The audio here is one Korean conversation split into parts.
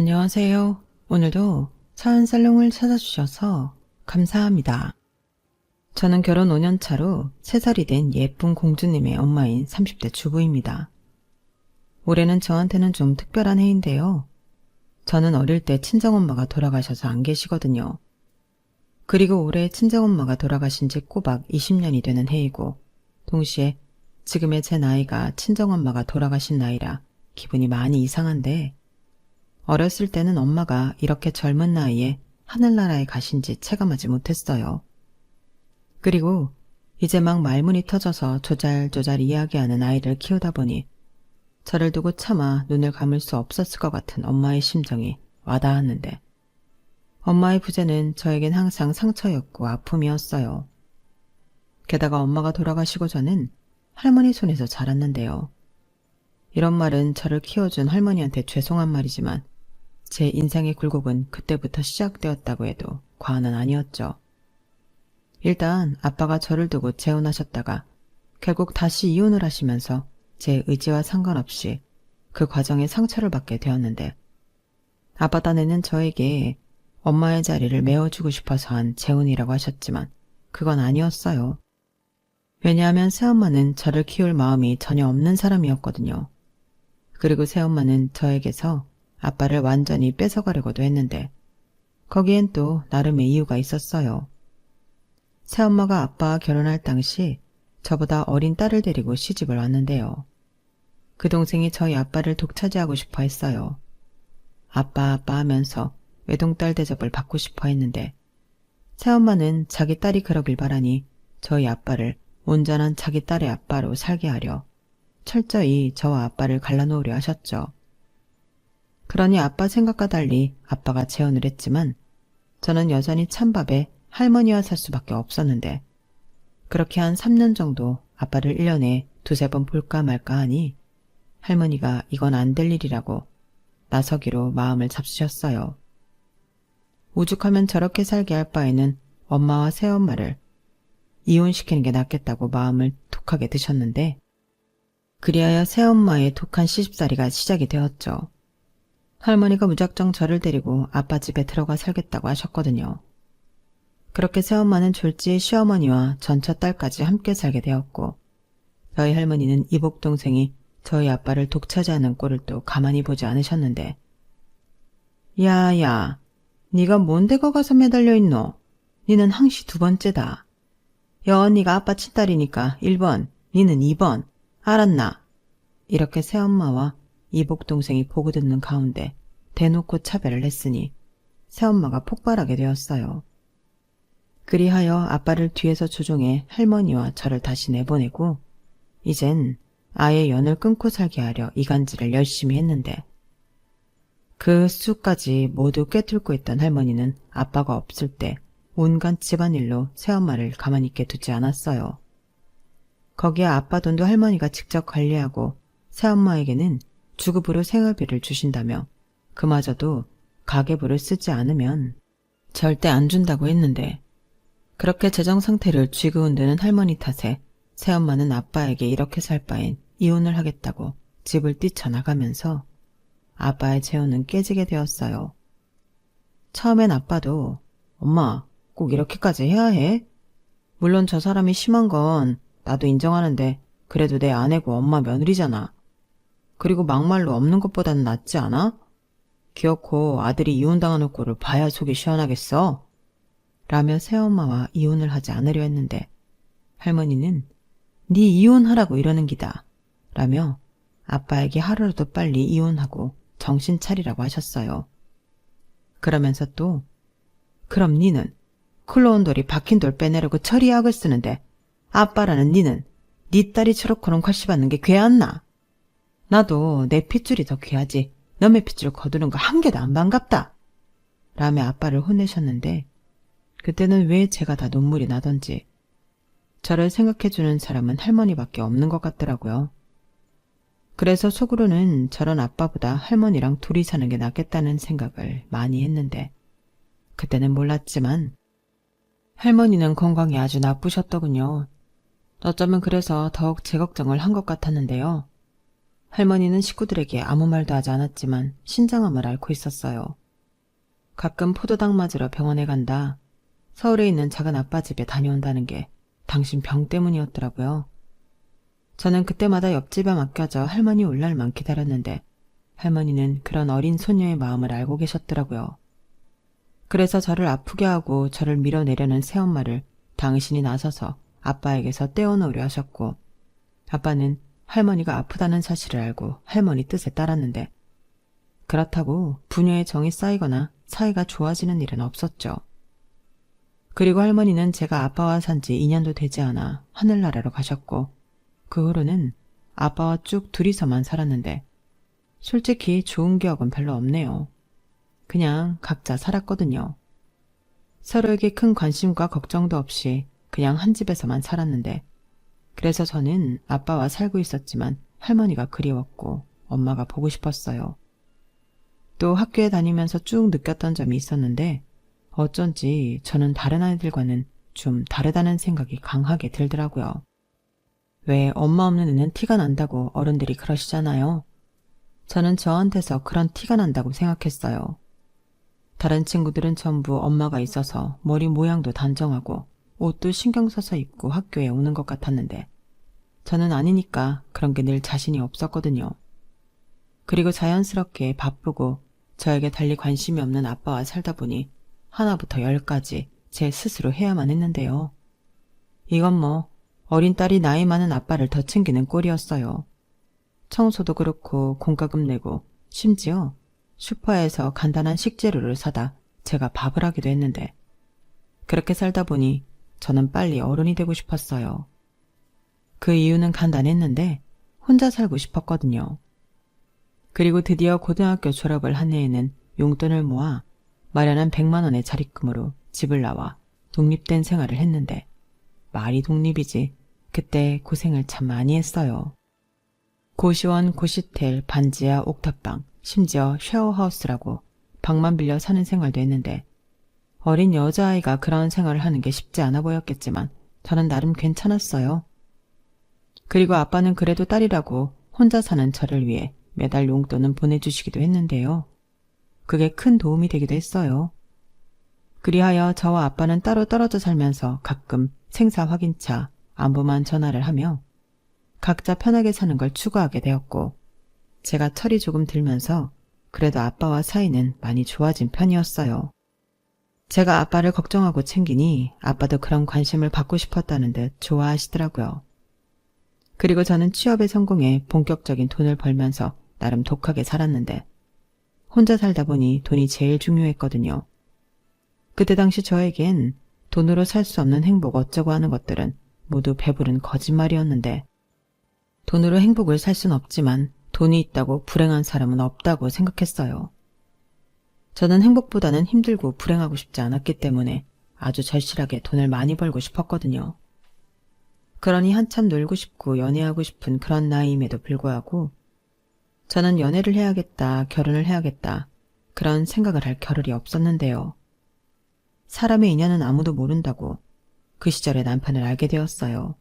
안녕하세요. 오늘도 차은살롱을 찾아주셔서 감사합니다. 저는 결혼 5년 차로 3살이 된 예쁜 공주님의 엄마인 30대 주부입니다. 올해는 저한테는 좀 특별한 해인데요. 저는 어릴 때 친정엄마가 돌아가셔서 안 계시거든요. 그리고 올해 친정엄마가 돌아가신 지 꼬박 20년이 되는 해이고, 동시에 지금의 제 나이가 친정엄마가 돌아가신 나이라 기분이 많이 이상한데, 어렸을 때는 엄마가 이렇게 젊은 나이에 하늘나라에 가신지 체감하지 못했어요. 그리고 이제 막 말문이 터져서 조잘조잘 이야기하는 아이를 키우다 보니 저를 두고 차마 눈을 감을 수 없었을 것 같은 엄마의 심정이 와닿았는데, 엄마의 부재는 저에겐 항상 상처였고 아픔이었어요. 게다가 엄마가 돌아가시고 저는 할머니 손에서 자랐는데요. 이런 말은 저를 키워준 할머니한테 죄송한 말이지만 제 인생의 굴곡은 그때부터 시작되었다고 해도 과언은 아니었죠. 일단 아빠가 저를 두고 재혼하셨다가 결국 다시 이혼을 하시면서 제 의지와 상관없이 그 과정에 상처를 받게 되었는데, 아빠 딴에는 저에게 엄마의 자리를 메워주고 싶어서 한 재혼이라고 하셨지만 그건 아니었어요. 왜냐하면 새엄마는 저를 키울 마음이 전혀 없는 사람이었거든요. 그리고 새엄마는 저에게서 아빠를 완전히 뺏어가려고도 했는데 거기엔 또 나름의 이유가 있었어요. 새엄마가 아빠와 결혼할 당시 저보다 어린 딸을 데리고 시집을 왔는데요. 그 동생이 저희 아빠를 독차지하고 싶어 했어요. 아빠 하면서 외동딸 대접을 받고 싶어 했는데, 새엄마는 자기 딸이 그러길 바라니 저희 아빠를 온전한 자기 딸의 아빠로 살게 하려 철저히 저와 아빠를 갈라놓으려 하셨죠. 그러니 아빠 생각과 달리 아빠가 재혼을 했지만 저는 여전히 찬밥에 할머니와 살 수밖에 없었는데, 그렇게 한 3년 정도 아빠를 1년에 2~3번 볼까 말까 하니 할머니가 이건 안 될 일이라고 나서기로 마음을 잡수셨어요. 오죽하면 저렇게 살게 할 바에는 엄마와 새엄마를 이혼시키는 게 낫겠다고 마음을 독하게 드셨는데, 그리하여 새엄마의 독한 시집살이가 시작이 되었죠. 할머니가 무작정 저를 데리고 아빠 집에 들어가 살겠다고 하셨거든요. 그렇게 새엄마는 졸지에 시어머니와 전처 딸까지 함께 살게 되었고, 저희 할머니는 이복 동생이 저희 아빠를 독차지하는 꼴을 또 가만히 보지 않으셨는데, 야야, 네가 뭔데 거 가서 매달려 있노? 니는 항시 2번째다. 여 언니가 아빠 친딸이니까 1번, 니는 2번. 알았나? 이렇게 새엄마와 이복 동생이 보고 듣는 가운데 대놓고 차별을 했으니 새엄마가 폭발하게 되었어요. 그리하여 아빠를 뒤에서 조종해 할머니와 저를 다시 내보내고 이젠 아예 연을 끊고 살게 하려 이간질을 열심히 했는데, 그 수까지 모두 꿰뚫고 있던 할머니는 아빠가 없을 때 온갖 집안일로 새엄마를 가만히 있게 두지 않았어요. 거기에 아빠 돈도 할머니가 직접 관리하고 새엄마에게는 주급으로 생활비를 주신다며 그마저도 가계부를 쓰지 않으면 절대 안 준다고 했는데, 그렇게 재정 상태를 쥐그흔드는 할머니 탓에 새엄마는 아빠에게 이렇게 살 바엔 이혼을 하겠다고 집을 뛰쳐나가면서 아빠의 재혼은 깨지게 되었어요. 처음엔 아빠도 엄마 꼭 이렇게까지 해야 해? 물론 저 사람이 심한 건 나도 인정하는데 그래도 내 아내고 엄마 며느리잖아. 그리고 막말로 없는 것보다는 낫지 않아? 기어코 아들이 이혼당하는 꼴을 봐야 속이 시원하겠어? 라며 새엄마와 이혼을 하지 않으려 했는데, 할머니는 네 이혼하라고 이러는 기다 라며 아빠에게 하루라도 빨리 이혼하고 정신 차리라고 하셨어요. 그러면서 또 그럼 니는 클로온 돌이 박힌 돌 빼내려고 처리약을 쓰는데 아빠라는 니는 니 딸이 저렇게는 괄시 받는 게 괴안나? 나도 내 핏줄이 더 귀하지 너의 핏줄 거두는 거 한 개도 안 반갑다 라며 아빠를 혼내셨는데, 그때는 왜 제가 다 눈물이 나던지 저를 생각해주는 사람은 할머니밖에 없는 것 같더라고요. 그래서 속으로는 저런 아빠보다 할머니랑 둘이 사는 게 낫겠다는 생각을 많이 했는데, 그때는 몰랐지만 할머니는 건강이 아주 나쁘셨더군요. 어쩌면 그래서 더욱 제 걱정을 한 것 같았는데요. 할머니는 식구들에게 아무 말도 하지 않았지만 신장암을 앓고 있었어요. 가끔 포도당 맞으러 병원에 간다. 서울에 있는 작은 아빠 집에 다녀온다는 게 당신 병 때문이었더라고요. 저는 그때마다 옆집에 맡겨져 할머니 올 날만 기다렸는데 할머니는 그런 어린 소녀의 마음을 알고 계셨더라고요. 그래서 저를 아프게 하고 저를 밀어내려는 새엄마를 당신이 나서서 아빠에게서 떼어놓으려 하셨고, 아빠는 할머니가 아프다는 사실을 알고 할머니 뜻에 따랐는데, 그렇다고 부녀의 정이 쌓이거나 사이가 좋아지는 일은 없었죠. 그리고 할머니는 제가 아빠와 산 지 2년도 되지 않아 하늘나라로 가셨고, 그 후로는 아빠와 쭉 둘이서만 살았는데, 솔직히 좋은 기억은 별로 없네요. 그냥 각자 살았거든요. 서로에게 큰 관심과 걱정도 없이 그냥 한 집에서만 살았는데, 그래서 저는 아빠와 살고 있었지만 할머니가 그리웠고 엄마가 보고 싶었어요. 또 학교에 다니면서 쭉 느꼈던 점이 있었는데 어쩐지 저는 다른 아이들과는 좀 다르다는 생각이 강하게 들더라고요. 왜 엄마 없는 애는 티가 난다고 어른들이 그러시잖아요. 저는 저한테서 그런 티가 난다고 생각했어요. 다른 친구들은 전부 엄마가 있어서 머리 모양도 단정하고 옷도 신경 써서 입고 학교에 오는 것 같았는데 저는 아니니까 그런 게 늘 자신이 없었거든요. 그리고 자연스럽게 바쁘고 저에게 달리 관심이 없는 아빠와 살다 보니 하나부터 열까지 제 스스로 해야만 했는데요. 이건 뭐 어린 딸이 나이 많은 아빠를 더 챙기는 꼴이었어요. 청소도 그렇고 공과금 내고 심지어 슈퍼에서 간단한 식재료를 사다 제가 밥을 하기도 했는데 그렇게 살다 보니 저는 빨리 어른이 되고 싶었어요. 그 이유는 간단했는데 혼자 살고 싶었거든요. 그리고 드디어 고등학교 졸업을 한 해에는 용돈을 모아 마련한 100만 원의 자립금으로 집을 나와 독립된 생활을 했는데 말이 독립이지 그때 고생을 참 많이 했어요. 고시원, 고시텔, 반지하, 옥탑방, 심지어 쉐어하우스라고 방만 빌려 사는 생활도 했는데 어린 여자아이가 그런 생활을 하는 게 쉽지 않아 보였겠지만 저는 나름 괜찮았어요. 그리고 아빠는 그래도 딸이라고 혼자 사는 저를 위해 매달 용돈은 보내주시기도 했는데요. 그게 큰 도움이 되기도 했어요. 그리하여 저와 아빠는 따로 떨어져 살면서 가끔 생사 확인차, 안부만 전화를 하며 각자 편하게 사는 걸 추구하게 되었고 제가 철이 조금 들면서 그래도 아빠와 사이는 많이 좋아진 편이었어요. 제가 아빠를 걱정하고 챙기니 아빠도 그런 관심을 받고 싶었다는 듯 좋아하시더라고요. 그리고 저는 취업에 성공해 본격적인 돈을 벌면서 나름 독하게 살았는데 혼자 살다 보니 돈이 제일 중요했거든요. 그때 당시 저에겐 돈으로 살 수 없는 행복 어쩌고 하는 것들은 모두 배부른 거짓말이었는데 돈으로 행복을 살 순 없지만 돈이 있다고 불행한 사람은 없다고 생각했어요. 저는 행복보다는 힘들고 불행하고 싶지 않았기 때문에 아주 절실하게 돈을 많이 벌고 싶었거든요. 그러니 한참 놀고 싶고 연애하고 싶은 그런 나이임에도 불구하고 저는 연애를 해야겠다, 결혼을 해야겠다 그런 생각을 할 겨를이 없었는데요. 사람의 인연은 아무도 모른다고 그 시절에 남편을 알게 되었어요.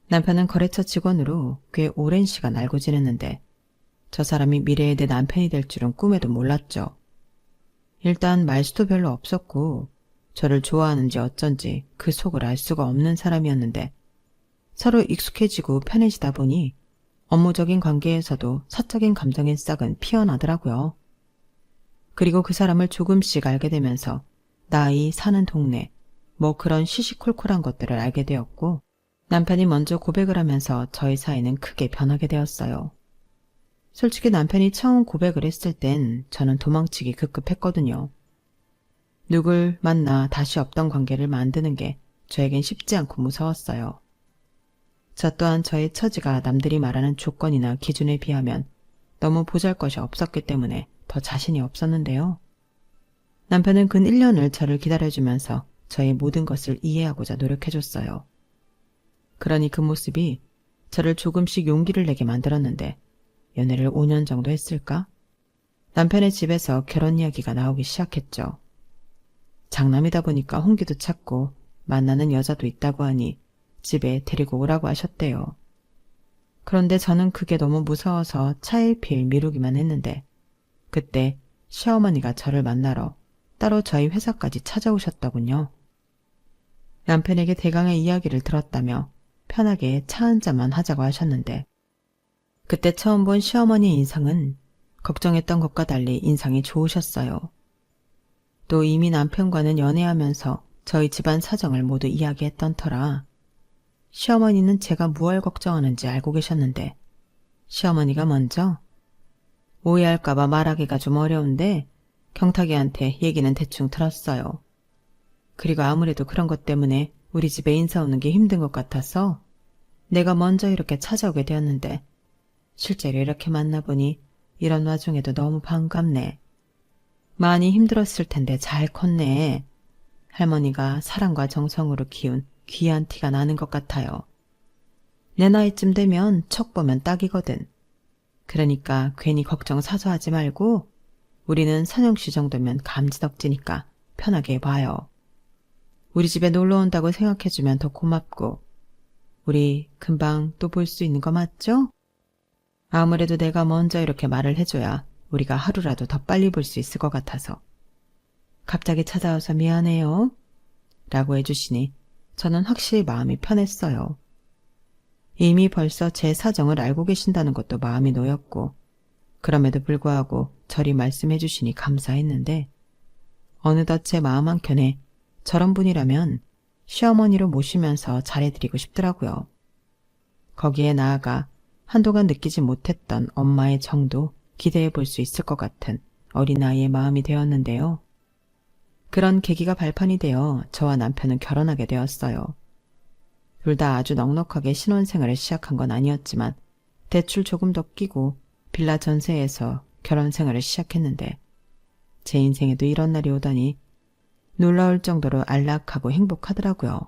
남편은 거래처 직원으로 꽤 오랜 시간 알고 지냈는데 저 사람이 미래의 내 남편이 될 줄은 꿈에도 몰랐죠. 일단 말수도 별로 없었고 저를 좋아하는지 어쩐지 그 속을 알 수가 없는 사람이었는데 서로 익숙해지고 편해지다 보니 업무적인 관계에서도 사적인 감정의 싹은 피어나더라고요. 그리고 그 사람을 조금씩 알게 되면서 나이, 사는 동네, 뭐 그런 시시콜콜한 것들을 알게 되었고 남편이 먼저 고백을 하면서 저희 사이는 크게 변하게 되었어요. 솔직히 남편이 처음 고백을 했을 땐 저는 도망치기 급급했거든요. 누굴 만나 다시 없던 관계를 만드는 게 저에겐 쉽지 않고 무서웠어요. 저 또한 저의 처지가 남들이 말하는 조건이나 기준에 비하면 너무 보잘것이 없었기 때문에 더 자신이 없었는데요. 남편은 근 1년을 저를 기다려주면서 저의 모든 것을 이해하고자 노력해줬어요. 그러니 그 모습이 저를 조금씩 용기를 내게 만들었는데 연애를 5년 정도 했을까? 남편의 집에서 결혼 이야기가 나오기 시작했죠. 장남이다 보니까 홍기도 찾고 만나는 여자도 있다고 하니 집에 데리고 오라고 하셨대요. 그런데 저는 그게 너무 무서워서 차일피일 미루기만 했는데 그때 시어머니가 저를 만나러 따로 저희 회사까지 찾아오셨더군요. 남편에게 대강의 이야기를 들었다며 편하게 차 한잔만 하자고 하셨는데 그때 처음 본 시어머니의 인상은 걱정했던 것과 달리 인상이 좋으셨어요. 또 이미 남편과는 연애하면서 저희 집안 사정을 모두 이야기했던 터라 시어머니는 제가 무얼 걱정하는지 알고 계셨는데 시어머니가 먼저 오해할까봐 말하기가 좀 어려운데 경탁이한테 얘기는 대충 들었어요. 그리고 아무래도 그런 것 때문에 우리 집에 인사 오는 게 힘든 것 같아서 내가 먼저 이렇게 찾아오게 되었는데 실제로 이렇게 만나보니 이런 와중에도 너무 반갑네. 많이 힘들었을 텐데 잘 컸네. 할머니가 사랑과 정성으로 키운 귀한 티가 나는 것 같아요. 내 나이쯤 되면 척 보면 딱이거든. 그러니까 괜히 걱정 사서 하지 말고 우리는 선영씨 정도면 감지덕지니까 편하게 봐요. 우리 집에 놀러 온다고 생각해주면 더 고맙고 우리 금방 또 볼 수 있는 거 맞죠? 아무래도 내가 먼저 이렇게 말을 해줘야 우리가 하루라도 더 빨리 볼 수 있을 것 같아서 갑자기 찾아와서 미안해요 라고 해주시니 저는 확실히 마음이 편했어요. 이미 벌써 제 사정을 알고 계신다는 것도 마음이 놓였고 그럼에도 불구하고 저리 말씀해 주시니 감사했는데 어느덧 제 마음 한켠에 저런 분이라면 시어머니로 모시면서 잘해드리고 싶더라고요. 거기에 나아가 한동안 느끼지 못했던 엄마의 정도 기대해 볼 수 있을 것 같은 어린아이의 마음이 되었는데요. 그런 계기가 발판이 되어 저와 남편은 결혼하게 되었어요. 둘 다 아주 넉넉하게 신혼생활을 시작한 건 아니었지만 대출 조금 더 끼고 빌라 전세에서 결혼생활을 시작했는데 제 인생에도 이런 날이 오다니 놀라울 정도로 안락하고 행복하더라고요.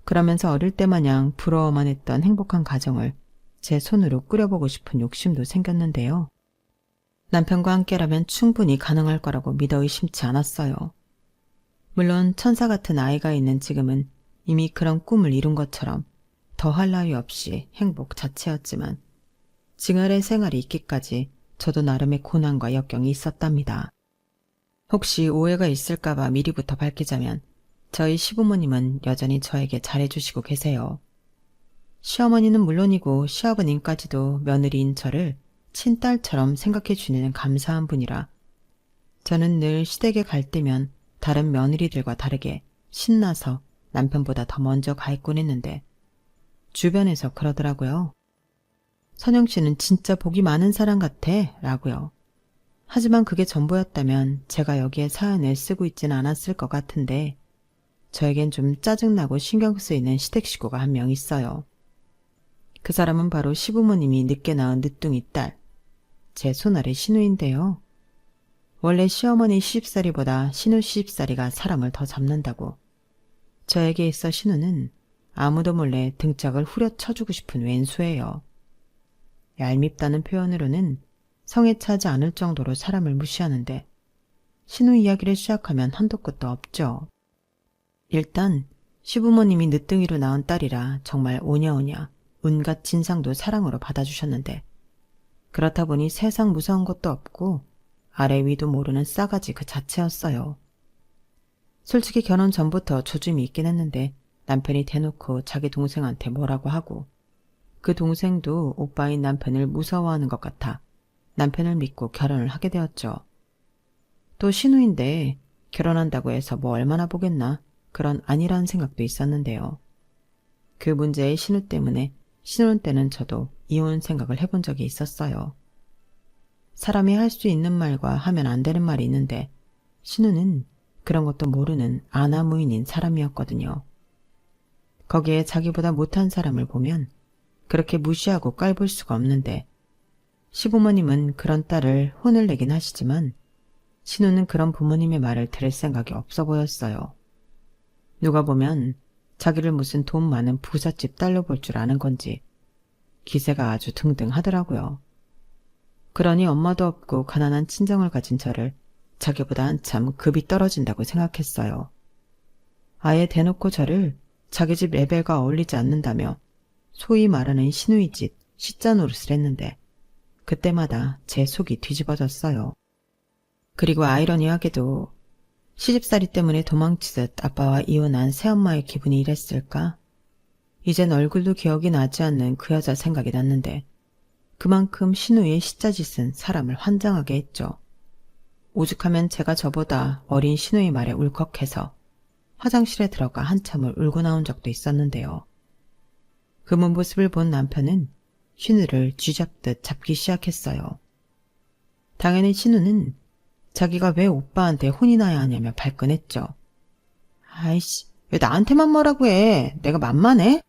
그러면서 어릴 때 마냥 부러워만 했던 행복한 가정을 제 손으로 꾸려보고 싶은 욕심도 생겼는데요. 남편과 함께라면 충분히 가능할 거라고 믿어 의심치 않았어요. 물론 천사 같은 아이가 있는 지금은 이미 그런 꿈을 이룬 것처럼 더할 나위 없이 행복 자체였지만 징얼의 생활이 있기까지 저도 나름의 고난과 역경이 있었답니다. 혹시 오해가 있을까봐 미리부터 밝히자면 저희 시부모님은 여전히 저에게 잘해주시고 계세요. 시어머니는 물론이고 시아버님까지도 며느리인 저를 친딸처럼 생각해 주는 감사한 분이라 저는 늘 시댁에 갈 때면 다른 며느리들과 다르게 신나서 남편보다 더 먼저 가 있곤 했는데 주변에서 그러더라고요. 선영 씨는 진짜 복이 많은 사람 같아 라고요. 하지만 그게 전부였다면 제가 여기에 사연을 쓰고 있지는 않았을 것 같은데 저에겐 좀 짜증나고 신경 쓰이는 시댁 식구가 한 명 있어요. 그 사람은 바로 시부모님이 늦게 낳은 늦둥이 딸, 제 손아래 신우인데요. 원래 시어머니 시집살이보다 신우 시집살이가 사람을 더 잡는다고. 저에게 있어 신우는 아무도 몰래 등짝을 후려쳐주고 싶은 왼수예요. 얄밉다는 표현으로는 성에 차지 않을 정도로 사람을 무시하는데 신우 이야기를 시작하면 한도 끝도 없죠. 일단 시부모님이 늦둥이로 낳은 딸이라 정말 오냐오냐 온갖 진상도 사랑으로 받아주셨는데 그렇다 보니 세상 무서운 것도 없고 아래 위도 모르는 싸가지 그 자체였어요. 솔직히 결혼 전부터 조짐이 있긴 했는데 남편이 대놓고 자기 동생한테 뭐라고 하고 그 동생도 오빠인 남편을 무서워하는 것 같아 남편을 믿고 결혼을 하게 되었죠. 또 신우인데 결혼한다고 해서 뭐 얼마나 보겠나 그런 아니라는 생각도 있었는데요. 그 문제의 신우 때문에 신혼 때는 저도 이혼 생각을 해본 적이 있었어요. 사람이 할 수 있는 말과 하면 안 되는 말이 있는데 신우는 그런 것도 모르는 아나무인인 사람이었거든요. 거기에 자기보다 못한 사람을 보면 그렇게 무시하고 깔볼 수가 없는데 시부모님은 그런 딸을 혼을 내긴 하시지만 신우는 그런 부모님의 말을 들을 생각이 없어 보였어요. 누가 보면 자기를 무슨 돈 많은 부잣집 딸로 볼 줄 아는 건지 기세가 아주 등등하더라고요. 그러니 엄마도 없고 가난한 친정을 가진 저를 자기보다 한참 급이 떨어진다고 생각했어요. 아예 대놓고 저를 자기 집 레벨과 어울리지 않는다며 소위 말하는 신우이 짓 시자 노릇을 했는데 그때마다 제 속이 뒤집어졌어요. 그리고 아이러니하게도 시집살이 때문에 도망치듯 아빠와 이혼한 새엄마의 기분이 이랬을까? 이젠 얼굴도 기억이 나지 않는 그 여자 생각이 났는데 그만큼 신우의 시자짓은 사람을 환장하게 했죠. 오죽하면 제가 저보다 어린 신우의 말에 울컥해서 화장실에 들어가 한참을 울고 나온 적도 있었는데요. 그 모습을 본 남편은 신우를 쥐잡듯 잡기 시작했어요. 당연히 신우는 자기가 왜 오빠한테 혼이 나야 하냐며 발끈했죠. 아이씨, 왜 나한테만 뭐라고 해? 내가 만만해?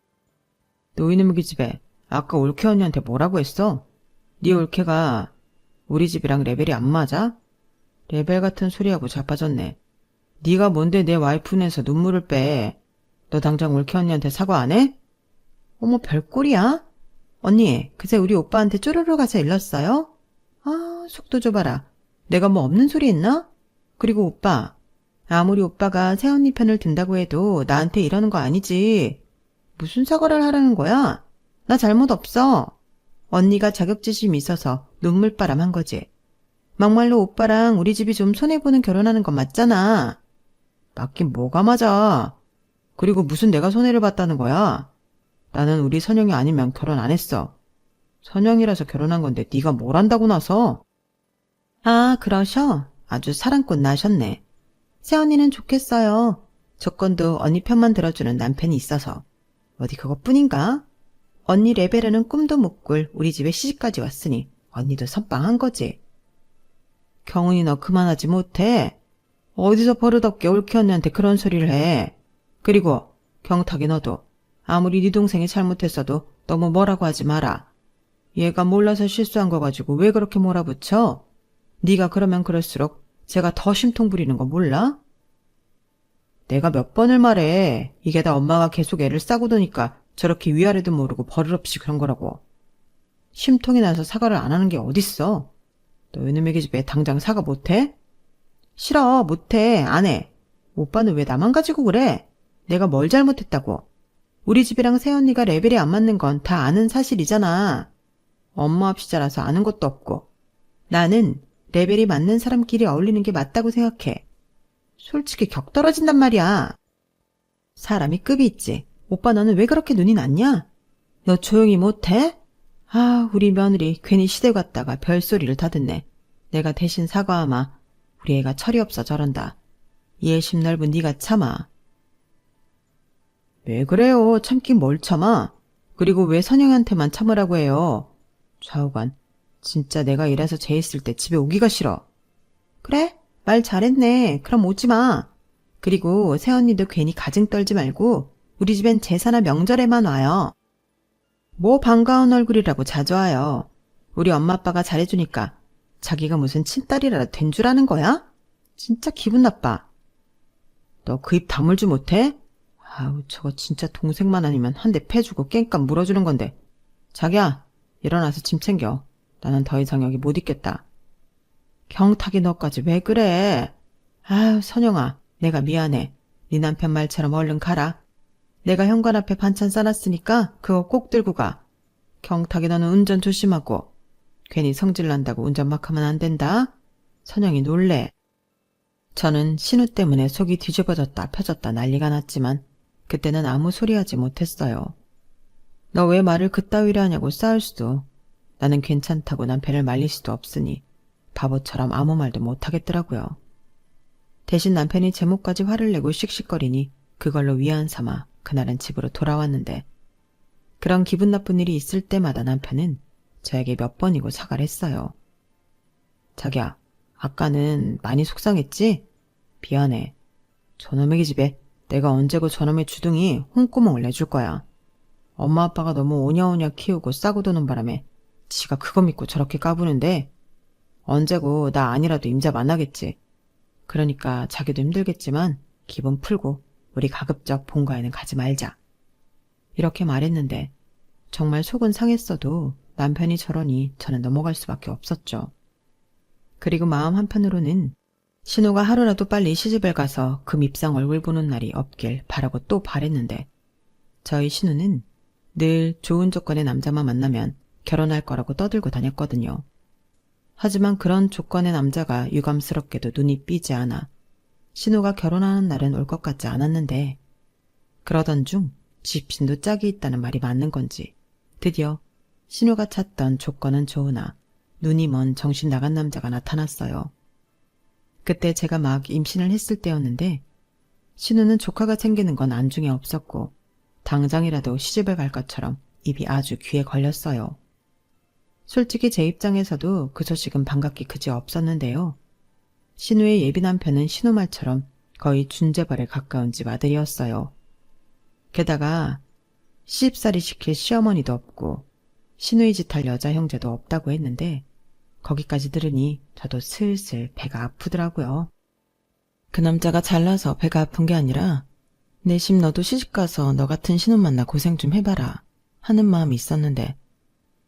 노이놈의 기집애, 아까 올케 언니한테 뭐라고 했어? 네 올케가 우리 집이랑 레벨이 안 맞아? 레벨 같은 소리하고 자빠졌네. 네가 뭔데 내 와이프 눈에서 눈물을 빼. 너 당장 올케 언니한테 사과 안 해? 어머, 별꼴이야? 언니, 그새 우리 오빠한테 쪼르르 가서 일렀어요? 아, 속도 줘봐라. 내가 뭐 없는 소리 했나? 그리고 오빠, 아무리 오빠가 새언니 편을 든다고 해도 나한테 이러는 거 아니지. 무슨 사과를 하라는 거야? 나 잘못 없어. 언니가 자격지심이 있어서 눈물바람 한 거지. 막말로 오빠랑 우리 집이 좀 손해보는 결혼하는 건 맞잖아. 맞긴 뭐가 맞아. 그리고 무슨 내가 손해를 봤다는 거야. 나는 우리 선영이 아니면 결혼 안 했어. 선영이라서 결혼한 건데 네가 뭘 안다고 나서. 아, 그러셔? 아주 사랑꽃 나셨네. 새언니는 좋겠어요. 조건도 언니 편만 들어주는 남편이 있어서. 어디 그것뿐인가? 언니 레벨에는 꿈도 못 꿀 우리 집에 시집까지 왔으니 언니도 선빵한 거지. 경은이 너 그만하지 못해. 어디서 버릇없게 올케 언니한테 그런 소리를 해. 그리고 경탁이 너도 아무리 네 동생이 잘못했어도 너무 뭐라고 하지 마라. 얘가 몰라서 실수한 거 가지고 왜 그렇게 몰아붙여? 네가 그러면 그럴수록 제가 더 심통 부리는 거 몰라? 내가 몇 번을 말해. 이게 다 엄마가 계속 애를 싸고 도니까 저렇게 위아래도 모르고 버릇없이 그런 거라고. 심통이 나서 사과를 안 하는 게 어딨어. 너 이놈의 기집애 당장 사과 못해? 싫어, 못해, 안 해. 오빠는 왜 나만 가지고 그래? 내가 뭘 잘못했다고. 우리 집이랑 새언니가 레벨이 안 맞는 건 다 아는 사실이잖아. 엄마 없이 자라서 아는 것도 없고. 나는 레벨이 맞는 사람끼리 어울리는 게 맞다고 생각해. 솔직히 격 떨어진단 말이야. 사람이 급이 있지. 오빠 너는 왜 그렇게 눈이 났냐? 너 조용히 못해? 아, 우리 며느리 괜히 시댁 갔다가 별소리를 다 듣네. 내가 대신 사과하마. 우리 애가 철이 없어 저런다. 예심 넓은 네가 참아. 왜 그래요? 참긴 뭘 참아? 그리고 왜 선영한테만 참으라고 해요? 좌우간, 진짜 내가 이래서 쟤 있을 때 집에 오기가 싫어. 그래? 말 잘했네. 그럼 오지 마. 그리고 새언니도 괜히 가증 떨지 말고 우리 집엔 제사나 명절에만 와요. 뭐 반가운 얼굴이라고 자주 와요. 우리 엄마 아빠가 잘해주니까 자기가 무슨 친딸이라도 된 줄 아는 거야? 진짜 기분 나빠. 너 그 입 다물지 못해? 아우, 저거 진짜 동생만 아니면 한 대 패주고 깽값 물어주는 건데. 자기야, 일어나서 짐 챙겨. 나는 더 이상 여기 못 있겠다. 경탁이 너까지 왜 그래? 아유, 선영아, 내가 미안해. 네 남편 말처럼 얼른 가라. 내가 현관 앞에 반찬 싸놨으니까 그거 꼭 들고 가. 경탁이 너는 운전 조심하고. 괜히 성질난다고 운전 막 하면 안 된다. 선영이 놀래. 저는 신우 때문에 속이 뒤집어졌다 펴졌다 난리가 났지만 그때는 아무 소리 하지 못했어요. 너 왜 말을 그따위로 하냐고 싸울 수도, 나는 괜찮다고 남편을 말릴 수도 없으니 바보처럼 아무 말도 못하겠더라고요. 대신 남편이 제목까지 화를 내고 씩씩거리니 그걸로 위안 삼아 그날은 집으로 돌아왔는데, 그런 기분 나쁜 일이 있을 때마다 남편은 저에게 몇 번이고 사과를 했어요. 자기야, 아까는 많이 속상했지? 미안해. 저놈의 기집애, 내가 언제고 저놈의 주둥이 홍구멍을 내줄 거야. 엄마 아빠가 너무 오냐오냐 키우고 싸고 도는 바람에 지가 그거 믿고 저렇게 까부는데 언제고 나 아니라도 임자 만나겠지. 그러니까 자기도 힘들겠지만 기분 풀고 우리 가급적 본가에는 가지 말자. 이렇게 말했는데 정말 속은 상했어도 남편이 저러니 저는 넘어갈 수밖에 없었죠. 그리고 마음 한편으로는 신우가 하루라도 빨리 시집을 가서 그 밉상 얼굴 보는 날이 없길 바라고 또 바랬는데, 저희 신우는 늘 좋은 조건의 남자만 만나면 결혼할 거라고 떠들고 다녔거든요. 하지만 그런 조건의 남자가 유감스럽게도 눈이 삐지 않아 신우가 결혼하는 날은 올 것 같지 않았는데, 그러던 중 집신도 짝이 있다는 말이 맞는 건지 드디어 신우가 찾던 조건은 좋으나 눈이 먼 정신 나간 남자가 나타났어요. 그때 제가 막 임신을 했을 때였는데 신우는 조카가 생기는 건 안중에 없었고 당장이라도 시집을 갈 것처럼 입이 아주 귀에 걸렸어요. 솔직히 제 입장에서도 그 소식은 반갑기 그지 없었는데요. 신우의 예비 남편은 신우 말처럼 거의 준재벌에 가까운 집 아들이었어요. 게다가 시집살이 시킬 시어머니도 없고 신우의 짓할 여자 형제도 없다고 했는데 거기까지 들으니 저도 슬슬 배가 아프더라고요. 그 남자가 잘나서 배가 아픈 게 아니라 내심 너도 시집가서 너 같은 신우 만나 고생 좀 해봐라 하는 마음이 있었는데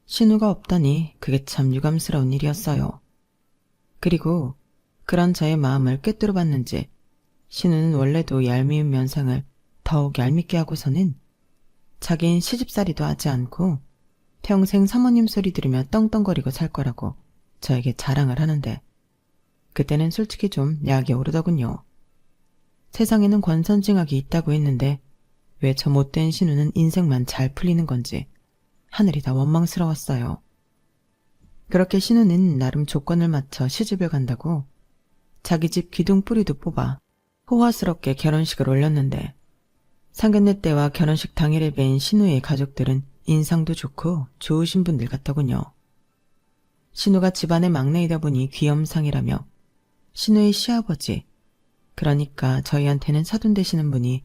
신우가 없다니 그게 참 유감스러운 일이었어요. 그리고 그런 저의 마음을 꿰뚫어 봤는지 신우는 원래도 얄미운 면상을 더욱 얄밉게 하고서는 자긴 시집살이도 하지 않고 평생 사모님 소리 들으며 떵떵거리고 살 거라고 저에게 자랑을 하는데 그때는 솔직히 좀 약이 오르더군요. 세상에는 권선징악이 있다고 했는데 왜 저 못된 신우는 인생만 잘 풀리는 건지 하늘이 다 원망스러웠어요. 그렇게 신우는 나름 조건을 맞춰 시집을 간다고 자기 집 기둥뿌리도 뽑아 호화스럽게 결혼식을 올렸는데 상견례 때와 결혼식 당일에 뵌 신우의 가족들은 인상도 좋고 좋으신 분들 같더군요. 신우가 집안의 막내이다 보니 귀염상이라며 신우의 시아버지, 그러니까 저희한테는 사돈 되시는 분이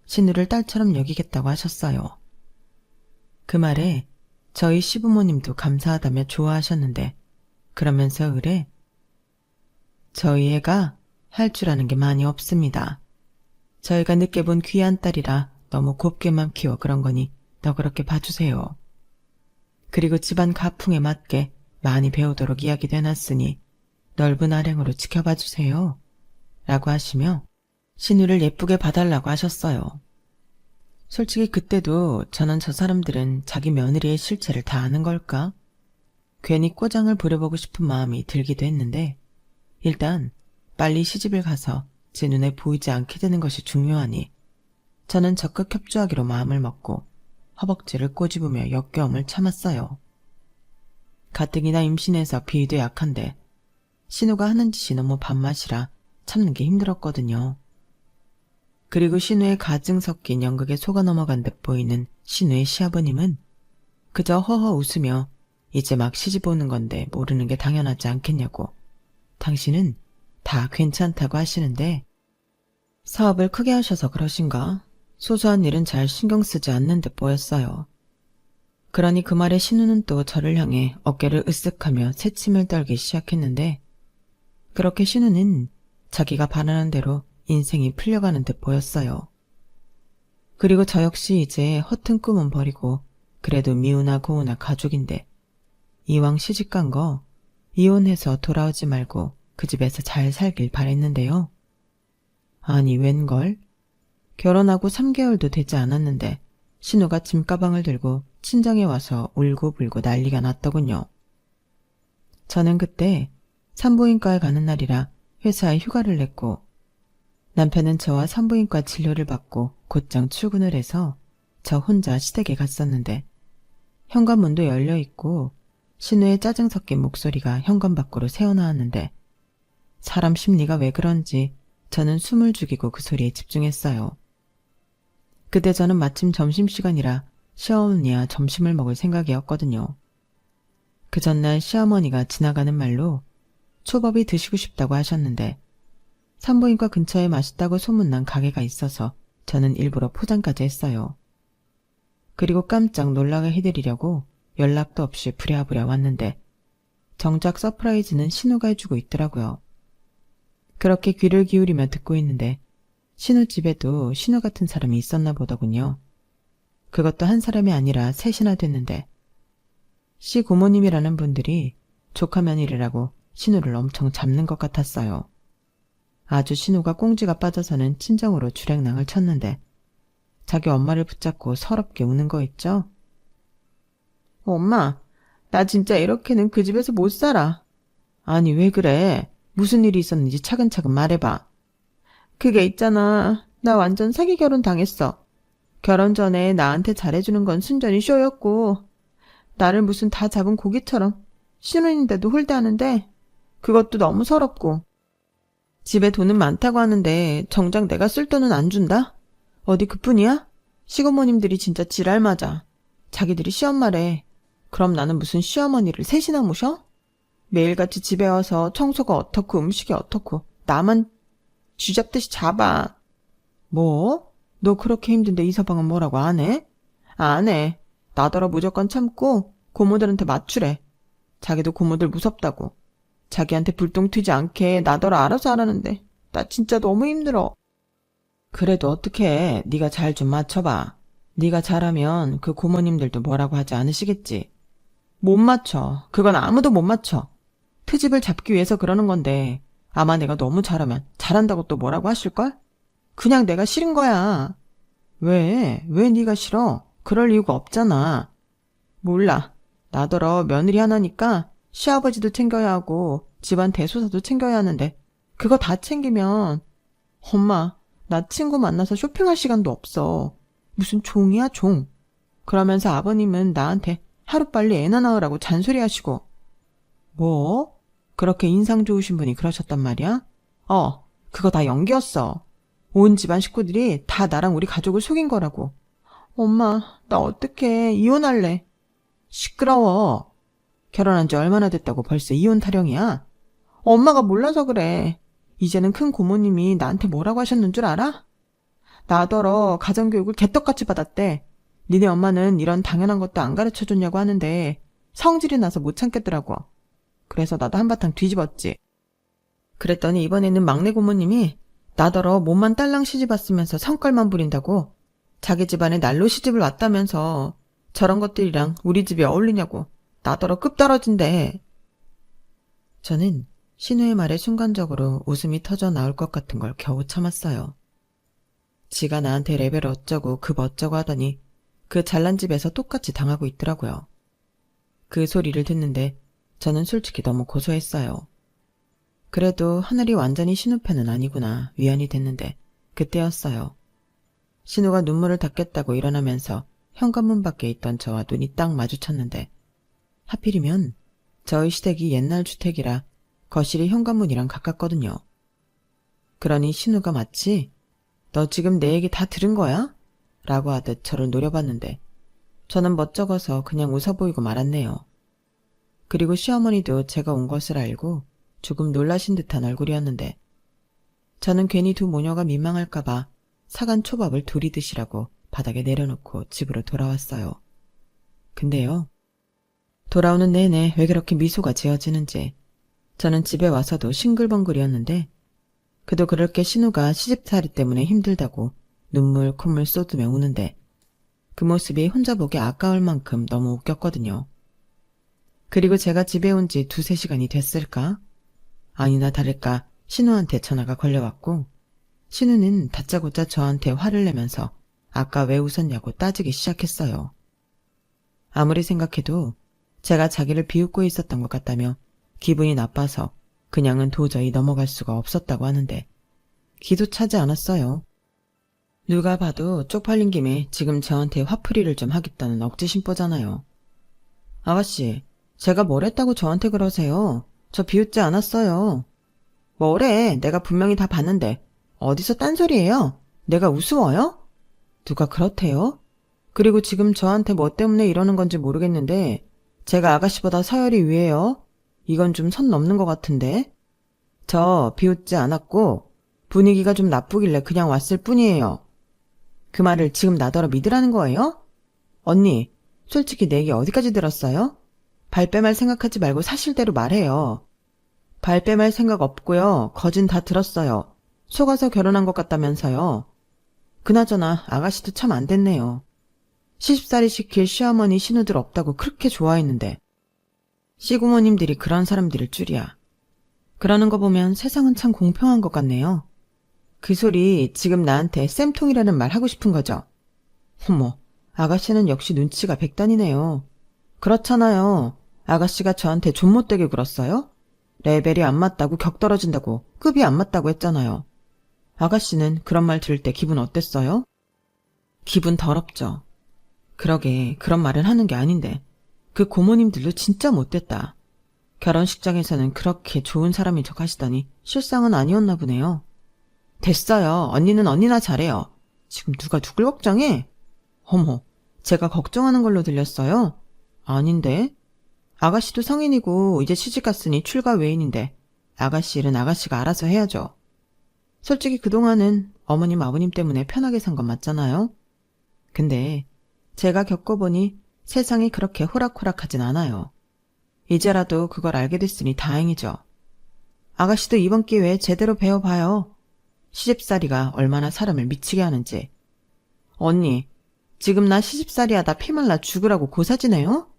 신우를 딸처럼 여기겠다고 하셨어요. 그 말에 저희 시부모님도 감사하다며 좋아하셨는데 그러면서 의뢰 저희 애가 할 줄 아는 게 많이 없습니다. 저희가 늦게 본 귀한 딸이라 너무 곱게만 키워 그런 거니 너 그렇게 봐주세요. 그리고 집안 가풍에 맞게 많이 배우도록 이야기도 해놨으니 넓은 아량으로 지켜봐 주세요. 라고 하시며 신우를 예쁘게 봐달라고 하셨어요. 솔직히 그때도 저는 저 사람들은 자기 며느리의 실체를 다 아는 걸까? 괜히 꼬장을 부려보고 싶은 마음이 들기도 했는데 일단 빨리 시집을 가서 제 눈에 보이지 않게 되는 것이 중요하니 저는 적극 협조하기로 마음을 먹고 허벅지를 꼬집으며 역겨움을 참았어요. 가뜩이나 임신해서 비위도 약한데 신우가 하는 짓이 너무 밥맛이라 참는 게 힘들었거든요. 그리고 신우의 가증 섞인 연극에 속아 넘어간 듯 보이는 신우의 시아버님은 그저 허허 웃으며 이제 막 시집 오는 건데 모르는 게 당연하지 않겠냐고 당신은 다 괜찮다고 하시는데 사업을 크게 하셔서 그러신가? 소소한 일은 잘 신경 쓰지 않는 듯 보였어요. 그러니 그 말에 신우는 또 저를 향해 어깨를 으쓱하며 새침을 떨기 시작했는데 그렇게 신우는 자기가 바라는 대로 인생이 풀려가는 듯 보였어요. 그리고 저 역시 이제 허튼 꿈은 버리고 그래도 미우나 고우나 가족인데 이왕 시집간 거 이혼해서 돌아오지 말고 그 집에서 잘 살길 바랬는데요. 아니 웬걸? 결혼하고 3개월도 되지 않았는데 신우가 짐가방을 들고 친정에 와서 울고불고 난리가 났더군요. 저는 그때 산부인과에 가는 날이라 회사에 휴가를 냈고 남편은 저와 산부인과 진료를 받고 곧장 출근을 해서 저 혼자 시댁에 갔었는데 현관문도 열려있고 신우의 짜증 섞인 목소리가 현관 밖으로 새어나왔는데 사람 심리가 왜 그런지 저는 숨을 죽이고 그 소리에 집중했어요. 그때 저는 마침 점심시간이라 시어머니와 점심을 먹을 생각이었거든요. 그 전날 시어머니가 지나가는 말로 초밥이 드시고 싶다고 하셨는데 산부인과 근처에 맛있다고 소문난 가게가 있어서 저는 일부러 포장까지 했어요. 그리고 깜짝 놀라게 해드리려고 연락도 없이 부랴부랴 왔는데 정작 서프라이즈는 신우가 해주고 있더라고요. 그렇게 귀를 기울이며 듣고 있는데 신우 집에도 신우 같은 사람이 있었나 보더군요. 그것도 한 사람이 아니라 셋이나 됐는데 시 고모님이라는 분들이 조카 며느리라고 신우를 엄청 잡는 것 같았어요. 아주 신우가 꽁지가 빠져서는 친정으로 주랭랑을 쳤는데 자기 엄마를 붙잡고 서럽게 우는 거 있죠? 엄마, 나 진짜 이렇게는 그 집에서 못 살아. 아니, 왜 그래? 무슨 일이 있었는지 차근차근 말해봐. 그게 있잖아. 나 완전 사기 결혼 당했어. 결혼 전에 나한테 잘해주는 건 순전히 쇼였고, 나를 무슨 다 잡은 고기처럼 신혼인데도 홀대하는데, 그것도 너무 서럽고. 집에 돈은 많다고 하는데 정작 내가 쓸 돈은 안 준다? 어디 그뿐이야? 시고모님들이 진짜 지랄 맞아. 자기들이 시엄마래. 그럼 나는 무슨 시어머니를 셋이나 모셔? 매일같이 집에 와서 청소가 어떻고 음식이 어떻고 나만 쥐잡듯이 잡아. 뭐? 너 그렇게 힘든데 이서방은 뭐라고 안 해? 안 해. 나더러 무조건 참고 고모들한테 맞추래. 자기도 고모들 무섭다고. 자기한테 불똥 튀지 않게 나더러 알아서 하라는데 나 진짜 너무 힘들어. 그래도 어떡해. 네가 잘 좀 맞춰봐. 네가 잘하면 그 고모님들도 뭐라고 하지 않으시겠지. 못 맞춰. 그건 아무도 못 맞춰. 트집을 잡기 위해서 그러는 건데 아마 내가 너무 잘하면 잘한다고 또 뭐라고 하실걸? 그냥 내가 싫은 거야. 왜? 왜 네가 싫어? 그럴 이유가 없잖아. 몰라. 나더러 며느리 하나니까 시아버지도 챙겨야 하고 집안 대소사도 챙겨야 하는데 그거 다 챙기면 엄마, 나 친구 만나서 쇼핑할 시간도 없어. 무슨 종이야, 종. 그러면서 아버님은 나한테 하루빨리 애나 낳으라고 잔소리하시고. 뭐? 그렇게 인상 좋으신 분이 그러셨단 말이야? 그거 다 연기였어. 온 집안 식구들이 다 나랑 우리 가족을 속인 거라고. 엄마, 나 어떡해. 이혼할래. 시끄러워. 결혼한 지 얼마나 됐다고 벌써 이혼 타령이야? 엄마가 몰라서 그래. 이제는 큰 고모님이 나한테 뭐라고 하셨는 줄 알아? 나더러 가정교육을 개떡같이 받았대. 니네 엄마는 이런 당연한 것도 안 가르쳐줬냐고 하는데 성질이 나서 못 참겠더라고. 그래서 나도 한바탕 뒤집었지. 그랬더니 이번에는 막내 고모님이 나더러 몸만 딸랑 시집 왔으면서 성깔만 부린다고 자기 집안에 날로 시집을 왔다면서 저런 것들이랑 우리 집이 어울리냐고 나더러 급 떨어진대. 저는 신우의 말에 순간적으로 웃음이 터져 나올 것 같은 걸 겨우 참았어요. 지가 나한테 레벨 어쩌고 급 어쩌고 하더니 그 잘난 집에서 똑같이 당하고 있더라고요. 그 소리를 듣는데 저는 솔직히 너무 고소했어요. 그래도 하늘이 완전히 신우 편은 아니구나 위안이 됐는데 그때였어요. 신우가 눈물을 닦겠다고 일어나면서 현관문 밖에 있던 저와 눈이 딱 마주쳤는데 하필이면 저의 시댁이 옛날 주택이라 거실이 현관문이랑 가깝거든요. 그러니 신우가 마치 너 지금 내 얘기 다 들은 거야? 라고 하듯 저를 노려봤는데 저는 멋쩍어서 그냥 웃어 보이고 말았네요. 그리고 시어머니도 제가 온 것을 알고 조금 놀라신 듯한 얼굴이었는데 저는 괜히 두 모녀가 민망할까봐 사간 초밥을 둘이 드시라고 바닥에 내려놓고 집으로 돌아왔어요. 근데요. 돌아오는 내내 왜 그렇게 미소가 지어지는지 저는 집에 와서도 싱글벙글이었는데 그도 그럴 게 신우가 시집살이 때문에 힘들다고 눈물 콧물 쏟으며 우는데 그 모습이 혼자 보기 아까울 만큼 너무 웃겼거든요. 그리고 제가 집에 온 지 2-3시간이 됐을까? 아니나 다를까 신우한테 전화가 걸려왔고 신우는 다짜고짜 저한테 화를 내면서 아까 왜 웃었냐고 따지기 시작했어요. 아무리 생각해도 제가 자기를 비웃고 있었던 것 같다며 기분이 나빠서 그냥은 도저히 넘어갈 수가 없었다고 하는데 기도 차지 않았어요. 누가 봐도 쪽팔린 김에 지금 저한테 화풀이를 좀 하겠다는 억지 심보잖아요. 아가씨, 제가 뭘 했다고 저한테 그러세요? 저 비웃지 않았어요. 뭐래, 내가 분명히 다 봤는데 어디서 딴소리예요? 내가 우스워요? 누가 그렇대요? 그리고 지금 저한테 뭐 때문에 이러는 건지 모르겠는데 제가 아가씨보다 서열이 위에요? 이건 좀 선 넘는 것 같은데? 저 비웃지 않았고 분위기가 좀 나쁘길래 그냥 왔을 뿐이에요. 그 말을 지금 나더러 믿으라는 거예요? 언니, 솔직히 내 얘기 어디까지 들었어요? 발뺌할 생각하지 말고 사실대로 말해요. 발뺌할 생각 없고요. 거진 다 들었어요. 속아서 결혼한 것 같다면서요. 그나저나 아가씨도 참 안 됐네요. 시집살이 시킬 시어머니 신우들 없다고 그렇게 좋아했는데 시구모님들이 그런 사람들일 줄이야. 그러는 거 보면 세상은 참 공평한 것 같네요. 그 소리 지금 나한테 쌤통이라는 말 하고 싶은 거죠? 어머, 아가씨는 역시 눈치가 백단이네요. 그렇잖아요. 아가씨가 저한테 좀 못되게 굴었어요? 레벨이 안 맞다고 격 떨어진다고 급이 안 맞다고 했잖아요. 아가씨는 그런 말 들을 때 기분 어땠어요? 기분 더럽죠. 그러게 그런 말은 하는 게 아닌데 그 고모님들도 진짜 못됐다. 결혼식장에서는 그렇게 좋은 사람인 척 하시더니 실상은 아니었나 보네요. 됐어요. 언니는 언니나 잘해요. 지금 누가 누굴 걱정해? 어머, 제가 걱정하는 걸로 들렸어요? 아닌데? 아가씨도 성인이고 이제 시집갔으니 출가 외인인데 아가씨 일은 아가씨가 알아서 해야죠. 솔직히 그동안은 어머님 아버님 때문에 편하게 산 건 맞잖아요? 근데 제가 겪어보니 세상이 그렇게 호락호락하진 않아요. 이제라도 그걸 알게 됐으니 다행이죠. 아가씨도 이번 기회에 제대로 배워봐요. 시집살이가 얼마나 사람을 미치게 하는지. 언니, 지금 나 시집살이 하다 피말라 죽으라고 고사 지내요?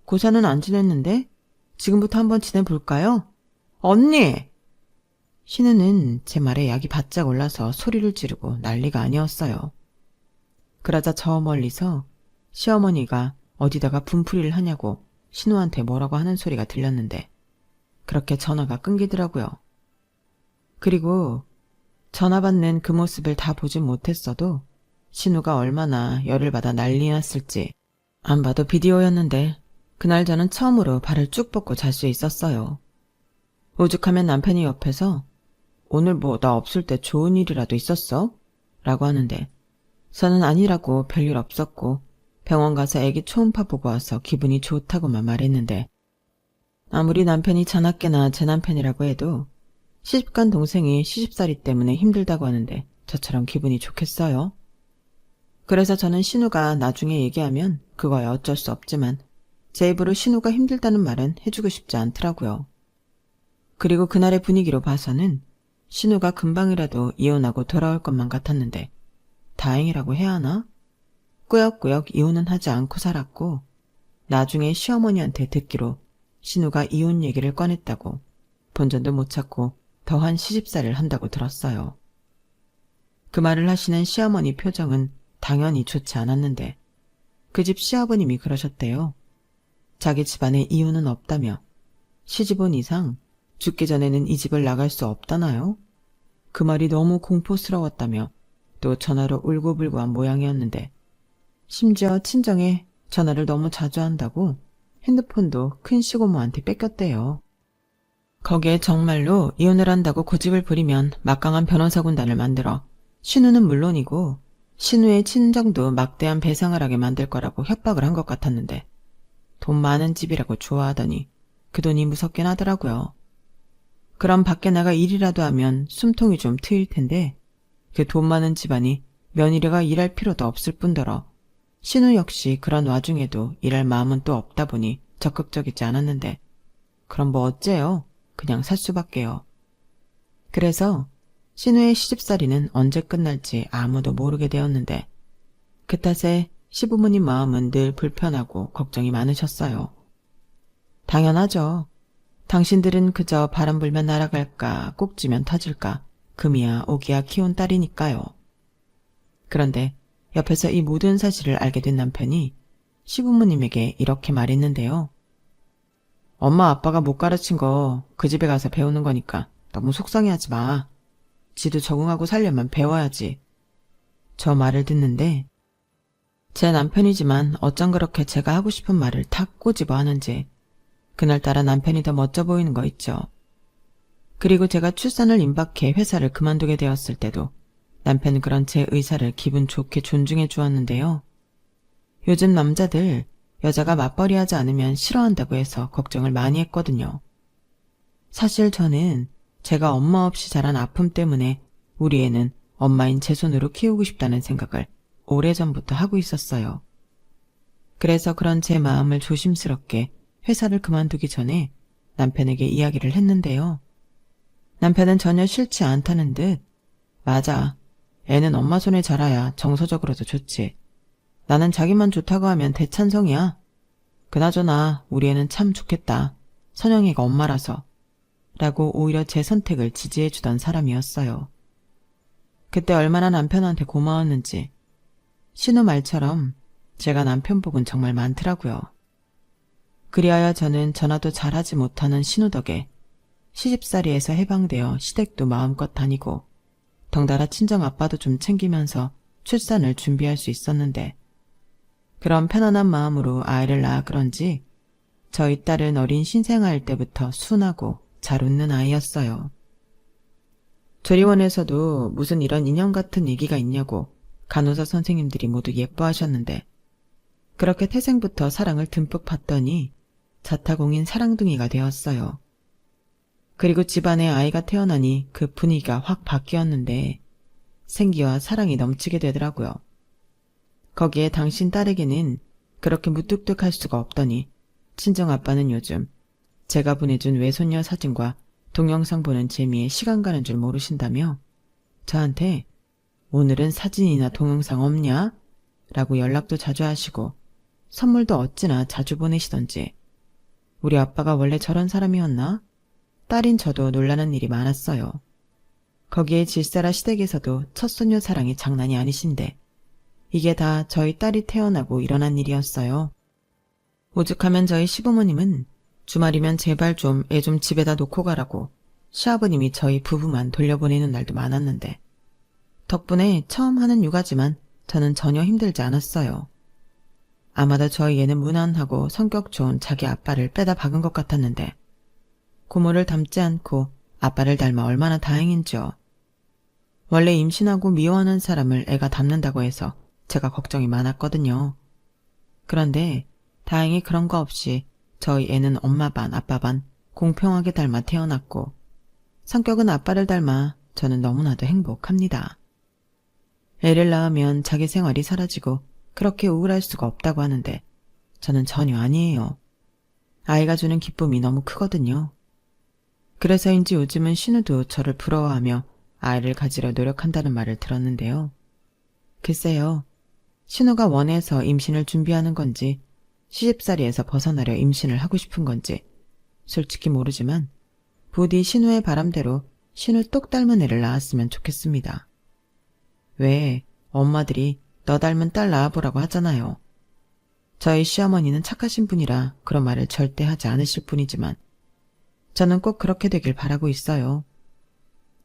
고사는 안 지냈는데 지금부터 한번 지내볼까요? 언니! 신우는 제 말에 약이 바짝 올라서 소리를 지르고 난리가 아니었어요. 그러자 저 멀리서 시어머니가 어디다가 분풀이를 하냐고 신우한테 뭐라고 하는 소리가 들렸는데 그렇게 전화가 끊기더라고요. 그리고 전화 받는 그 모습을 다 보진 못했어도 신우가 얼마나 열을 받아 난리 났을지 안 봐도 비디오였는데 그날 저는 처음으로 발을 쭉 뻗고 잘 수 있었어요. 오죽하면 남편이 옆에서 오늘 뭐 나 없을 때 좋은 일이라도 있었어? 라고 하는데 저는 아니라고 별일 없었고 병원 가서 애기 초음파 보고 와서 기분이 좋다고만 말했는데 아무리 남편이 자나깨나 제 남편이라고 해도 시집간 동생이 시집살이 때문에 힘들다고 하는데 저처럼 기분이 좋겠어요? 그래서 저는 신우가 나중에 얘기하면 그거야 어쩔 수 없지만 제 입으로 신우가 힘들다는 말은 해주고 싶지 않더라고요. 그리고 그날의 분위기로 봐서는 신우가 금방이라도 이혼하고 돌아올 것만 같았는데 다행이라고 해야 하나? 꾸역꾸역 이혼은 하지 않고 살았고 나중에 시어머니한테 듣기로 신우가 이혼 얘기를 꺼냈다고 본전도 못 찾고 더한 시집살이를 한다고 들었어요. 그 말을 하시는 시어머니 표정은 당연히 좋지 않았는데 그 집 시아버님이 그러셨대요. 자기 집안에 이유는 없다며 시집 온 이상 죽기 전에는 이 집을 나갈 수 없다나요? 그 말이 너무 공포스러웠다며 또 전화로 울고불고한 모양이었는데 심지어 친정에 전화를 너무 자주 한다고 핸드폰도 큰 시고모한테 뺏겼대요. 거기에 정말로 이혼을 한다고 고집을 부리면 막강한 변호사 군단을 만들어 신우는 물론이고 신우의 친정도 막대한 배상을 하게 만들 거라고 협박을 한 것 같았는데 돈 많은 집이라고 좋아하더니 그 돈이 무섭긴 하더라고요. 그럼 밖에 나가 일이라도 하면 숨통이 좀 트일 텐데 그 돈 많은 집안이 며느리가 일할 필요도 없을 뿐더러 신우 역시 그런 와중에도 일할 마음은 또 없다 보니 적극적이지 않았는데 그럼 뭐 어째요? 그냥 살 수밖에요. 그래서 신우의 시집살이는 언제 끝날지 아무도 모르게 되었는데 그 탓에 시부모님 마음은 늘 불편하고 걱정이 많으셨어요. 당연하죠. 당신들은 그저 바람 불면 날아갈까 꼭지면 터질까 금이야 오기야 키운 딸이니까요. 그런데 옆에서 이 모든 사실을 알게 된 남편이 시부모님에게 이렇게 말했는데요. 엄마 아빠가 못 가르친 거 그 집에 가서 배우는 거니까 너무 속상해하지 마. 지도 적응하고 살려면 배워야지. 저 말을 듣는데 제 남편이지만 어쩜 그렇게 제가 하고 싶은 말을 탁 꼬집어 하는지 그날따라 남편이 더 멋져 보이는 거 있죠. 그리고 제가 출산을 임박해 회사를 그만두게 되었을 때도 남편은 그런 제 의사를 기분 좋게 존중해 주었는데요. 요즘 남자들 여자가 맞벌이하지 않으면 싫어한다고 해서 걱정을 많이 했거든요. 사실 저는 제가 엄마 없이 자란 아픔 때문에 우리 애는 엄마인 제 손으로 키우고 싶다는 생각을 오래전부터 하고 있었어요. 그래서 그런 제 마음을 조심스럽게 회사를 그만두기 전에 남편에게 이야기를 했는데요. 남편은 전혀 싫지 않다는 듯 맞아. 애는 엄마 손에 자라야 정서적으로도 좋지. 나는 자기만 좋다고 하면 대찬성이야. 그나저나 우리 애는 참 좋겠다. 선영이가 엄마라서. 라고 오히려 제 선택을 지지해 주던 사람이었어요. 그때 얼마나 남편한테 그리하여 저는 전화도 잘하지 못하는 신우 덕에 시집살이에서 해방되어 시댁도 마음껏 다니고 덩달아 친정 아빠도 좀 챙기면서 출산을 준비할 수 있었는데, 그런 편안한 마음으로 아이를 낳아 그런지 저희 딸은 어린 신생아일 때부터 순하고 잘 웃는 아이였어요. 조리원에서도 무슨 이런 인형 같은 얘기가 있냐고 간호사 선생님들이 모두 예뻐하셨는데, 그렇게 태생부터 사랑을 듬뿍 받더니 자타공인 사랑둥이가 되었어요. 그리고 집안에 아이가 태어나니 그 분위기가 확 바뀌었는데 생기와 사랑이 넘치게 되더라고요. 거기에 당신 딸에게는 그렇게 무뚝뚝할 수가 없더니 친정아빠는 요즘 제가 보내준 외손녀 사진과 동영상 보는 재미에 시간 가는 줄 모르신다며 저한테 오늘은 사진이나 동영상 없냐? 라고 연락도 자주 하시고 선물도 어찌나 자주 보내시던지, 우리 아빠가 원래 저런 사람이었나? 딸인 저도 놀라는 일이 많았어요. 거기에 질세라 시댁에서도 첫손녀 사랑이 장난이 아니신데 이게 다 저희 딸이 태어나고 일어난 일이었어요. 오죽하면 저희 시부모님은 주말이면 제발 좀 애 좀 집에다 놓고 가라고 시아버님이 저희 부부만 돌려보내는 날도 많았는데, 덕분에 처음 하는 육아지만 저는 전혀 힘들지 않았어요. 아마도 저희 애는 무난하고 성격 좋은 자기 아빠를 빼다 박은 것 같았는데 고모를 닮지 않고 아빠를 닮아 얼마나 다행인지요. 원래 임신하고 미워하는 사람을 애가 닮는다고 해서 제가 걱정이 많았거든요. 그런데 다행히 그런 거 없이 저희 애는 엄마 반 아빠 반 공평하게 닮아 태어났고 성격은 아빠를 닮아 저는 너무나도 행복합니다. 애를 낳으면 자기 생활이 사라지고 그렇게 우울할 수가 없다고 하는데 저는 전혀 아니에요. 아이가 주는 기쁨이 너무 크거든요. 그래서인지 요즘은 신우도 저를 부러워하며 아이를 가지려 노력한다는 말을 들었는데요. 글쎄요, 신우가 원해서 임신을 준비하는 건지 시집살이에서 벗어나려 임신을 하고 싶은 건지 솔직히 모르지만 부디 신우의 바람대로 신우 똑 닮은 애를 낳았으면 좋겠습니다. 왜 엄마들이 너 닮은 딸 낳아보라고 하잖아요. 저희 시어머니는 착하신 분이라 그런 말을 절대 하지 않으실 뿐이지만 저는 꼭 그렇게 되길 바라고 있어요.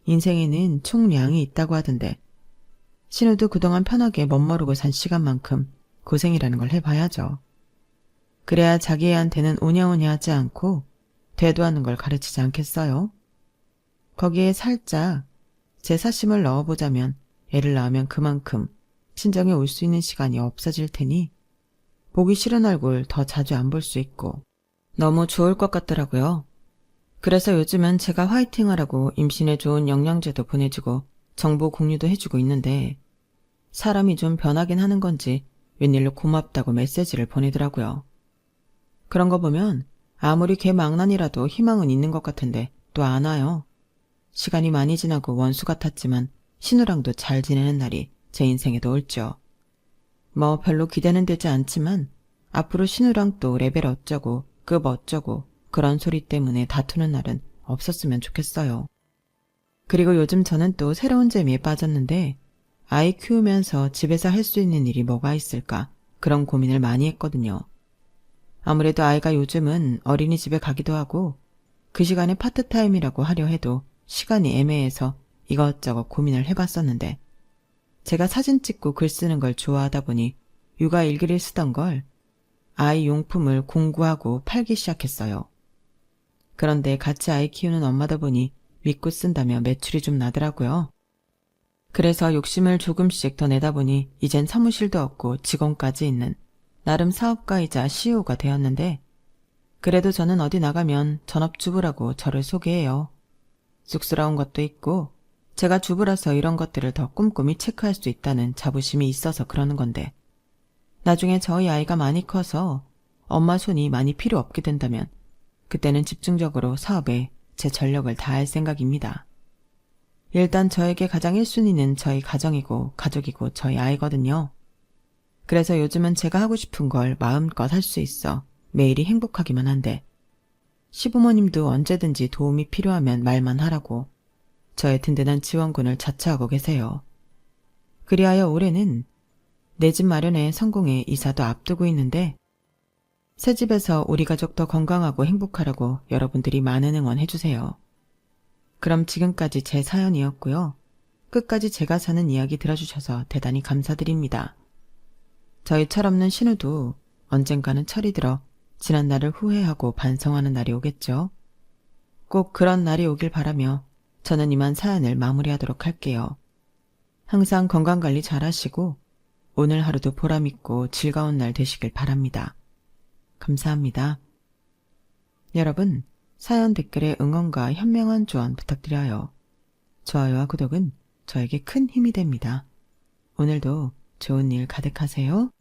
인생에는 총량이 있다고 하던데 신우도 그동안 편하게 멋모르고 산 시간만큼 고생이라는 걸 해봐야죠. 그래야 자기 애한테는 오냐오냐 하지 않고 대도하는 걸 가르치지 않겠어요? 거기에 살짝 제 사심을 넣어보자면 애를 낳으면 그만큼 친정에 올 수 있는 시간이 없어질 테니 보기 싫은 얼굴 더 자주 안 볼 수 있고 너무 좋을 것 같더라고요. 그래서 요즘은 제가 화이팅하라고 임신에 좋은 영양제도 보내주고 정보 공유도 해주고 있는데 사람이 좀 변하긴 하는 건지 웬일로 고맙다고 메시지를 보내더라고요. 그런 거 보면 아무리 개망난이라도 희망은 있는 것 같은데 또 안 와요. 시간이 많이 지나고 원수 같았지만 신우랑도 잘 지내는 날이 제 인생에도 올죠. 뭐 별로 기대는 되지 않지만 앞으로 신우랑 또 레벨 어쩌고 급 어쩌고 그런 소리 때문에 다투는 날은 없었으면 좋겠어요. 그리고 요즘 저는 또 새로운 재미에 빠졌는데 아이 키우면서 집에서 할 수 있는 일이 뭐가 있을까 그런 고민을 많이 했거든요. 아무래도 아이가 요즘은 어린이집에 가기도 하고 그 시간에 파트타임이라고 하려 해도 시간이 애매해서 이것저것 고민을 해봤었는데 제가 사진 찍고 글 쓰는 걸 좋아하다 보니 육아 일기를 쓰던 걸 아이 용품을 공구하고 팔기 시작했어요. 그런데 같이 아이 키우는 엄마다 보니 믿고 쓴다며 매출이 좀 나더라고요. 그래서 욕심을 조금씩 더 내다 보니 이젠 사무실도 없고 직원까지 있는 나름 사업가이자 CEO가 되었는데 그래도 저는 어디 나가면 전업주부라고 저를 소개해요. 쑥스러운 것도 있고 제가 주부라서 이런 것들을 더 꼼꼼히 체크할 수 있다는 자부심이 있어서 그러는 건데 나중에 저희 아이가 많이 커서 엄마 손이 많이 필요 없게 된다면 그때는 집중적으로 사업에 제 전력을 다할 생각입니다. 일단 저에게 가장 1순위는 저희 가정이고 가족이고 저희 아이거든요. 그래서 요즘은 제가 하고 싶은 걸 마음껏 할 수 있어 매일이 행복하기만 한데 시부모님도 언제든지 도움이 필요하면 말만 하라고 저의 든든한 지원군을 자처하고 계세요. 그리하여 올해는 내 집 마련에 성공해 이사도 앞두고 있는데 새 집에서 우리 가족 더 건강하고 행복하라고 여러분들이 많은 응원해주세요. 그럼 지금까지 제 사연이었고요. 끝까지 제가 사는 이야기 들어주셔서 대단히 감사드립니다. 저희 철없는 신우도 언젠가는 철이 들어 지난 날을 후회하고 반성하는 날이 오겠죠. 꼭 그런 날이 오길 바라며 저는 이만 사연을 마무리하도록 할게요. 항상 건강관리 잘 하시고 오늘 하루도 보람있고 즐거운 날 되시길 바랍니다. 감사합니다. 여러분, 사연 댓글에 응원과 현명한 조언 부탁드려요. 좋아요와 구독은 저에게 큰 힘이 됩니다. 오늘도 좋은 일 가득하세요.